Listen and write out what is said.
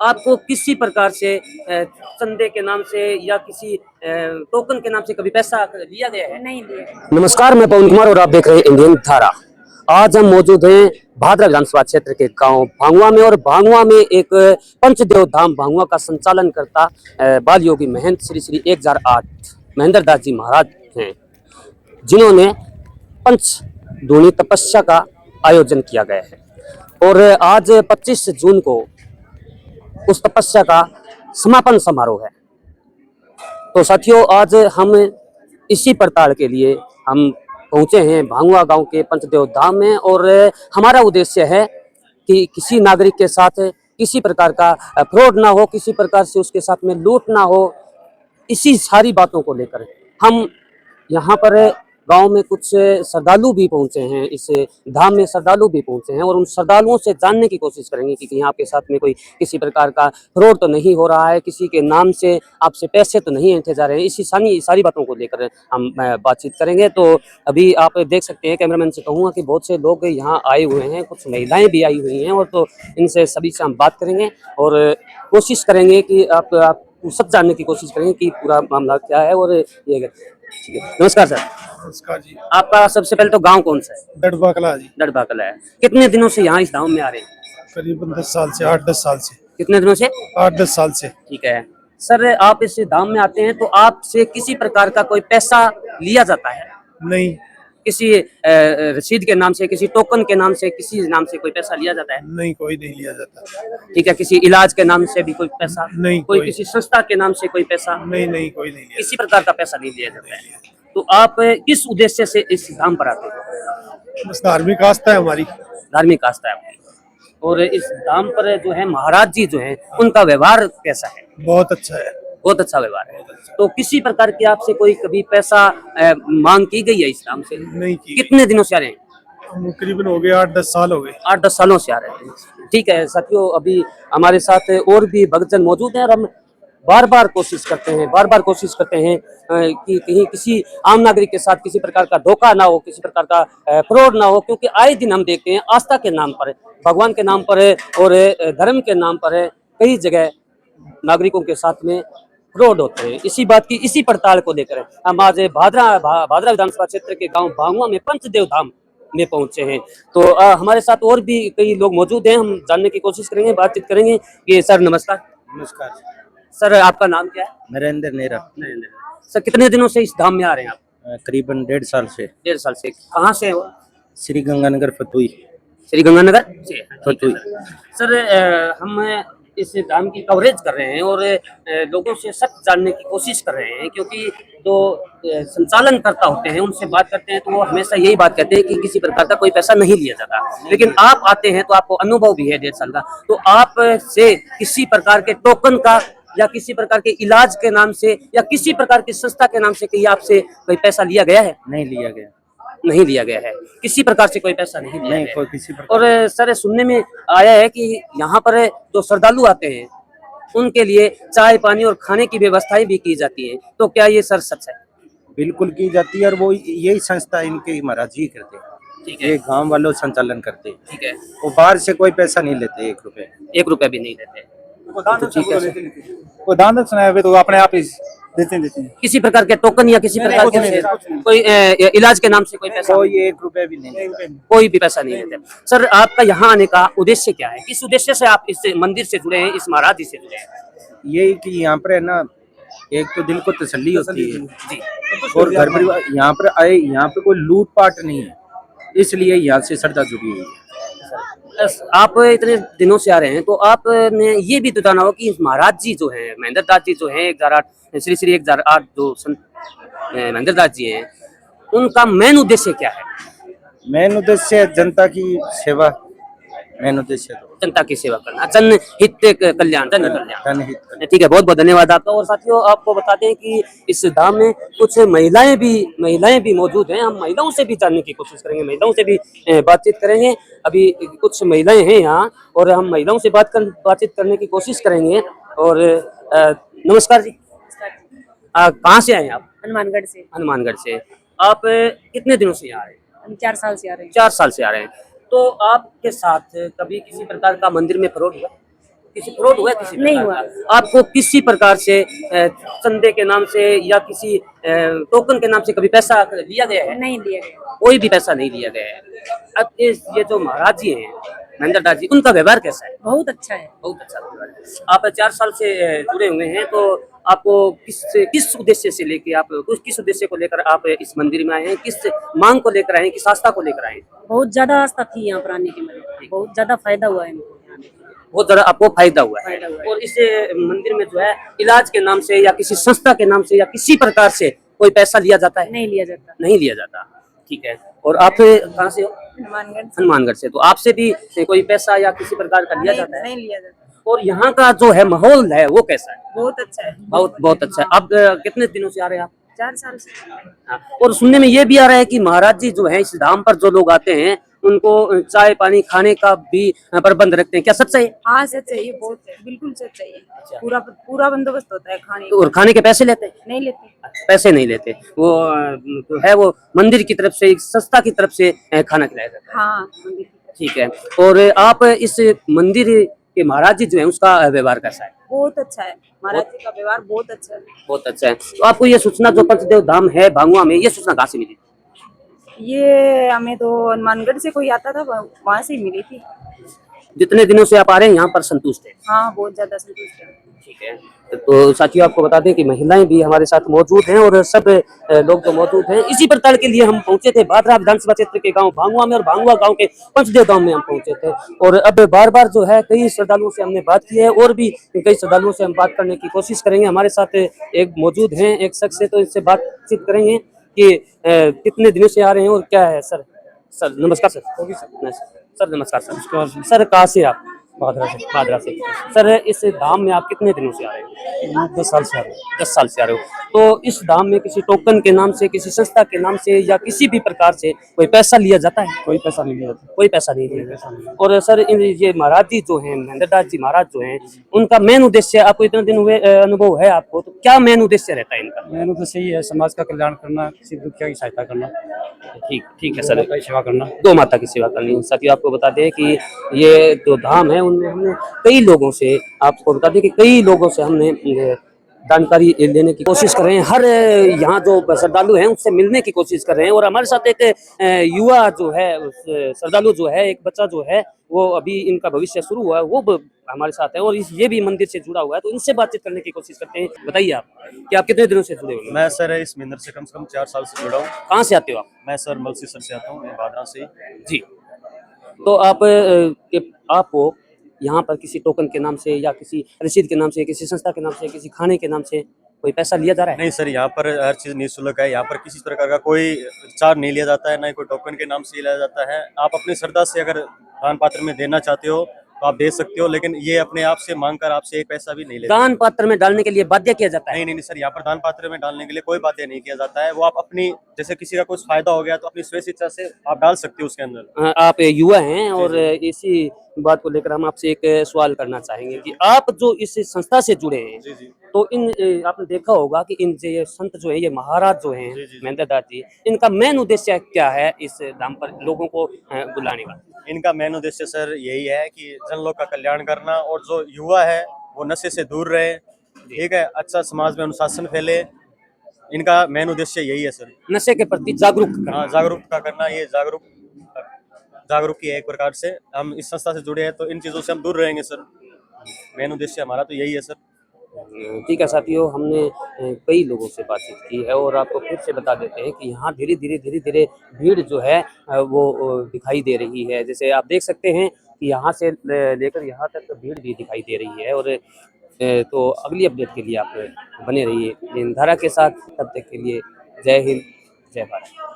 आपको किसी प्रकार से चंदे के नाम से या किसी टोकन के नाम से कभी पैसा लिया गया है? नहीं दिया। नमस्कार, मैं पवन कुमार और आप देख रहे हैं इंडियन धारा। आज हम मौजूद हैं भादरा विधानसभा क्षेत्र के गांव भांगवा में, और भांगवा में एक पंचदेव धाम भांगवा का संचालन करता बाल योगी महंत श्री श्री 1008 महेंद्र दास जी महाराज हैं, जिन्होंने पंचदूनी तपस्या का आयोजन किया गया है। और आज 25 जून को उस तपस्या का समापन समारोह है। तो साथियों, आज हम इसी पड़ताल के लिए हम पहुंचे हैं भांगवा गांव के पंचदेव धाम में, और हमारा उद्देश्य है कि किसी नागरिक के साथ किसी प्रकार का फ्रॉड ना हो, किसी प्रकार से उसके साथ में लूट ना हो। इसी सारी बातों को लेकर हम यहाँ पर गांव में कुछ श्रद्धालु भी पहुंचे हैं, इस धाम में श्रद्धालु भी पहुंचे हैं, और उन श्रद्धालुओं से जानने की कोशिश करेंगे कि यहाँ आपके साथ में कोई किसी प्रकार का फ्रॉड तो नहीं हो रहा है, किसी के नाम से आपसे पैसे तो नहीं ऐंठे जा रहे हैं। इसी सारी बातों को लेकर हम बातचीत करेंगे। तो अभी आप देख सकते हैं, कैमरामैन से कहूँगा कि बहुत से लोग यहाँ आए हुए हैं, कुछ महिलाएं भी आई हुई हैं, और तो इनसे सभी से हम बात करेंगे और कोशिश करेंगे कि आप सब जानने की कोशिश करेंगे कि पूरा मामला क्या है। और ये ठीक है। नमस्कार सर। नमस्कार जी। आपका सबसे पहले तो गांव कौन सा है? डडबाकला जी। डडबाकला है। कितने दिनों से यहाँ इस गांव में आ रहे हैं? करीबन 10 साल से, 8-10 साल से। कितने दिनों से? 8-10 साल से। ठीक है सर, आप इस धाम में आते हैं तो आपसे किसी प्रकार का कोई पैसा लिया जाता है? नहीं। किसी रसीद के नाम से, किसी टोकन के नाम से, किसी नाम से कोई पैसा लिया जाता है? नहीं, कोई नहीं लिया जाता। ठीक है। किसी इलाज के नाम से भी कोई पैसा? नहीं। कोई किसी संस्था के नाम से कोई पैसा? नहीं, नहीं, कोई नहीं लिया। किसी प्रकार का पैसा नहीं लिया जाता है। तो आप किस उद्देश्य से इस धाम पर आते हैं? बस धार्मिक आस्था है हमारी। धार्मिक आस्था है आपकी। और इस धाम पर जो है महाराज जी जो है, उनका व्यवहार कैसा है? बहुत अच्छा है। बहुत अच्छा व्यवहार है। तो किसी प्रकार की आपसे कोई कभी पैसा मांग की गई है इस धाम से? नहीं की। कितने दिनों से आ रहे हैं? हम करीबन हो गए 8-10 साल हो गए। 8-10 सालों से आ रहे हैं। ठीक है साथियों, अभी हमारे साथ और भी भक्तजन मौजूद हैं, और हम बार बार कोशिश करते हैं कि कहीं किसी आम नागरिक के साथ किसी प्रकार का धोखा ना हो, किसी प्रकार का फ्रॉड ना हो, क्योंकि आए दिन हम देखते हैं आस्था के नाम पर, भगवान के नाम पर और धर्म के नाम पर कई जगह नागरिकों के साथ में फ्रॉड होते हैं। इसी बात की इसी पड़ताल को लेकर हम आज भादरा विधानसभा क्षेत्र के गांव भांगवा में पंचदेव धाम में पहुंचे हैं। तो हमारे साथ और भी कई लोग मौजूद हैं, हम जानने की कोशिश करेंगे, बातचीत करेंगे। ये सर नमस्कार। नमस्कार सर, आपका नाम क्या है? नरेंद्र नेहरा। नरेंद्र। सर, कितने दिनों से इस धाम में आ रहे हैं आप? करीबन 1.5 साल से। 1.5 साल से। कहाँ से है वो? श्री गंगानगर फतुई। श्री गंगानगर से? फतुई। सर, हम इस धाम की कवरेज कर रहे हैं और लोगों से सच जानने की कोशिश कर रहे हैं, क्योंकि जो संचालन करता होते हैं उनसे बात करते हैं तो वो हमेशा यही बात कहते हैं कि किसी प्रकार का कोई पैसा नहीं लिया जाता। लेकिन आप आते हैं तो आपको अनुभव भी है 1.5 साल का, तो आप से किसी प्रकार के टोकन का या किसी प्रकार के इलाज के नाम से या किसी प्रकार की संस्था के नाम से कहीं आपसे कोई पैसा लिया गया है? नहीं लिया गया। नहीं लिया गया है, किसी प्रकार से कोई पैसा नहीं लिया गया। कोई किसी प्रकार। और सर, सुनने में आया है कि यहाँ पर जो श्रद्धालु आते हैं उनके लिए चाय पानी और खाने की व्यवस्थाएं भी की जाती है, तो क्या ये सर सच है? बिल्कुल की जाती है, और वो यही संस्था इनके महाराज जी करते हैं। ठीक है। ये गांव वालों संचालन करते हैं। ठीक है। वो बाहर से कोई पैसा नहीं लेते, 1 रुपए। 1 रुपया भी नहीं लेते। तो ठीक है सर। वो दान दक्षिणा है तो अपने आप ही देते हैं। किसी प्रकार के टोकन या किसी प्रकार के कोई इलाज के नाम से कोई पैसा? कोई 1 रुपए भी नहीं, कोई भी पैसा नहीं लेते। सर, आपका यहाँ आने का उद्देश्य क्या है? किस उद्देश्य से आप इस मंदिर से जुड़े हैं, इस महाराज जी से जुड़े हैं? यही कि यहाँ पर है ना, एक तो दिल को तसल्ली होती है जी, और घर परिवार यहाँ पर आए, यहाँ पे कोई लूट पाट नहीं है, इसलिए यहाँ से श्रद्धा जुड़ी हुई है। आप इतने दिनों से आ रहे हैं तो आपने ये भी तो जाना हो कि महाराज जी जो है, महेंद्र दास जी जो है, 1008 श्री श्री 1008 जो संत महेंद्र दास जी हैं, उनका मेन उद्देश्य क्या है? मेन उद्देश्य जनता की सेवा। मेन उद्देश्य तो जनता की सेवा करना, जनहित कल्याण, जन कल्याण। जनहित। ठीक है, बहुत बहुत धन्यवाद आपका। और साथियों, आपको बताते हैं कि इस धाम में कुछ महिलाएं भी मौजूद हैं। हम महिलाओं से भी जानने की कोशिश करेंगे, महिलाओं से भी बातचीत करेंगे। अभी कुछ महिलाएं हैं यहाँ और हम महिलाओं से बातचीत करने की कोशिश करेंगे। और नमस्कार जी। कहाँ से आए हैं आप? हनुमानगढ़ से। हनुमानगढ़ से। आप कितने दिनों से यहाँ आ रहे हैं? हम 4 साल से आ रहे हैं। 4 साल से आ रहे हैं। तो आपके साथ कभी किसी प्रकार का मंदिर में फ्रॉड हुआ? किसी फ्रॉड हुआ है किसी नहीं प्रकार हुआ। का? आपको किसी प्रकार से चंदे के नाम से या किसी टोकन के नाम से कभी पैसा लिया गया है? नहीं दिया गया। कोई भी पैसा नहीं लिया गया है। अब ये जो महाराज जी हैं महेंद्र दास जी, उनका व्यवहार कैसा है? बहुत अच्छा है। बहुत अच्छा व्यवहार है। आप 4 साल से जुड़े हुए हैं, तो आपको किस उद्देश्य से लेके आप किस उद्देश्य को लेकर आप इस मंदिर में आए हैं? किस मांग को लेकर आए हैं? किस आस्था को लेकर आए हैं? बहुत ज्यादा आस्था थी यहाँ पर आने के मेरे, बहुत ज्यादा फायदा हुआ है इनको यहाँ आने के। बहुत ज़्यादा आपको फायदा हुआ है। फायदा हुआ है। और इस मंदिर में जो है इलाज के नाम से या किसी संस्था के नाम से या किसी प्रकार से कोई पैसा लिया जाता है? नहीं लिया जाता। नहीं लिया जाता। ठीक है। और आप कहाँ से हो? हनुमानगढ़ से हनुमानगढ़ से। तो आपसे भी कोई पैसा या किसी प्रकार का लिया जाता है? नहीं लिया जाता। और यहाँ का जो है माहौल है वो कैसा है? बहुत अच्छा है। बहुत बहुत अच्छा है। अब कितने दिनों से आ रहे हैं आप? 4 साल से। हाँ। और सुनने में ये भी आ रहा है कि महाराज जी जो है इस धाम पर जो लोग आते हैं उनको चाय पानी खाने का भी प्रबंध रखते हैं, क्या सच है? हाँ सच है, ये बहुत बिल्कुल सच है। अच्छा। पूरा पूरा बंदोबस्त होता है खाने का। और खाने के पैसे लेते हैं? नहीं लेते। पैसे नहीं लेते, वो जो है वो मंदिर की तरफ से, एक संस्था की तरफ से खाना खिलाया जाता है। हाँ मंदिर की तरफ। ठीक है। और आप इस मंदिर के महाराज जी जो है उसका व्यवहार कैसा है? बहुत अच्छा है, महाराज जी का व्यवहार बहुत अच्छा है। बहुत अच्छा है। तो आपको ये सूचना जो पंचदेव धाम है भांगुआ में, ये सूचना कहाँ से मिली? ये हमें तो हनुमानगढ़ से कोई आता था, वहां से ही मिली थी। जितने दिनों से आप आ रहे हैं यहाँ पर संतुष्ट है? हाँ बहुत ज्यादा संतुष्ट है। ठीक है। तो साथियों आपको बता दें कि महिलाएं भी हमारे साथ मौजूद हैं और सब लोग तो मौजूद हैं। इसी प्रकार के लिए हम पहुंचे थे भादरा विधानसभा क्षेत्र के गांव भांगुआ में, और भांगुआ गांव के पंचदेव धाम में हम पहुंचे थे। और अब बार बार जो है कई श्रद्धालुओं से हमने बात की है और भी कई श्रद्धालुओं से हम बात करने की कोशिश करेंगे। हमारे साथ एक मौजूद हैं, एक शख्स से, तो इससे बातचीत करेंगे कि कितने दिनों से आ रहे हैं और क्या है। सर नमस्कार सर। सर नमस्कार सर। सर कहाँ से आप? भादरा से। सर इस धाम में आप कितने दिनों से आ रहे हो? 10 साल से आ रहे हैं। 10 साल से आ रहे हो। तो इस धाम में किसी टोकन के नाम से, किसी संस्था के नाम से या किसी भी प्रकार से कोई पैसा लिया जाता है? कोई पैसा नहीं लिया जाता। कोई पैसा नहीं लिया जाता। और सर ये महाराज जी जो हैं, महेंद्र दास जी महाराज जो हैं, उनका मेन उद्देश्य, आपको इतने दिन हुए अनुभव है आपको, तो क्या मेन उद्देश्य रहता है इनका? मैंने तो सही है, समाज का कल्याण करना, किसी दुखिया की सहायता करना, ठीक है सर। की सेवा करना। गौ माता की सेवा करनी है। साथियों आपको बता दें कि ये जो धाम है उनमें हमने कई लोगों से, आपको बता दें कि कई लोगों से हमने जानकारी लेने की कोशिश कर रहे हैं। हर यहाँ जो श्रद्धालु हैं उससे मिलने की कोशिश कर रहे हैं। और हमारे साथ एक युवा जो है, श्रद्धालु जो है, एक बच्चा जो है, वो अभी इनका भविष्य शुरू हुआ है, वो हमारे साथ है और ये भी मंदिर से जुड़ा हुआ है, तो इनसे बातचीत करने की कोशिश करते हैं। बताइए आप कि आप कितने दिनों से जुड़े हुए हैं? मैं सर इस मंदिर से कम 4 साल से जुड़ा हूँ। कहाँ से आते हो आप? मैं सर मलसीसर से आता हूँ, मैं भादरा से। जी। तो आपको यहाँ पर किसी टोकन के नाम से या किसी रसीद के नाम से, किसी संस्था के नाम से, किसी खाने के नाम से कोई पैसा लिया जा रहा है? नहीं सर, यहाँ पर हर चीज़ निःशुल्क है। यहाँ पर किसी प्रकार का कोई चार्ज नहीं लिया जाता है, ना ही कोई टोकन के नाम से लिया जाता है। आप अपनी श्रद्धा से अगर दान पात्र में देना चाहते हो तो आप दे सकते हो, लेकिन ये अपने आप से मांग कर आपसे एक पैसा भी नहीं लेते। दान पात्र में डालने के लिए बाध्य किया जाता है? नहीं सर, यहाँ पर दान पात्र में डालने के लिए कोई बातें नहीं किया जाता है। वो आप अपनी, जैसे किसी का कुछ फायदा हो गया तो अपनी स्वेच्छ इच्छा से आप डाल सकते हो उसके अंदर। आप युवा हैं और इसी बात को लेकर हम आपसे एक सवाल करना चाहेंगे कि आप जो इस संस्था से जुड़े हैं, जी जी तो आपने देखा होगा कि इन ये संत जो है, ये महाराज जो हैं महेंद्र दास जी, इनका मेन उद्देश्य क्या है इस धाम पर लोगों को बुलाने का? इनका मेन उद्देश्य सर यही है कि जन लोग का कल्याण करना, और जो युवा है वो नशे से दूर रहे, ठीक है, अच्छा समाज में अनुशासन फैले। इनका मेन उद्देश्य यही है सर, नशे के प्रति जागरूक करना। हाँ, जागरूकता करना। ये जागरूक की है एक प्रकार से। हम इस संस्था से जुड़े हैं तो इन चीज़ों से हम दूर रहेंगे सर। मेन उद्देश्य हमारा तो यही है सर। ठीक है साथियों, हमने कई लोगों से बातचीत की है और आपको फिर से बता देते हैं कि यहाँ धीरे धीरे भीड़ जो है वो दिखाई दे रही है। जैसे आप देख सकते हैं कि यहाँ से लेकर यहाँ तक भीड़ भी दिखाई दे रही है। और तो अगली अपडेट के लिए आप बने रहिए धारा के साथ। तब तक के लिए जय हिंद, जय भारत।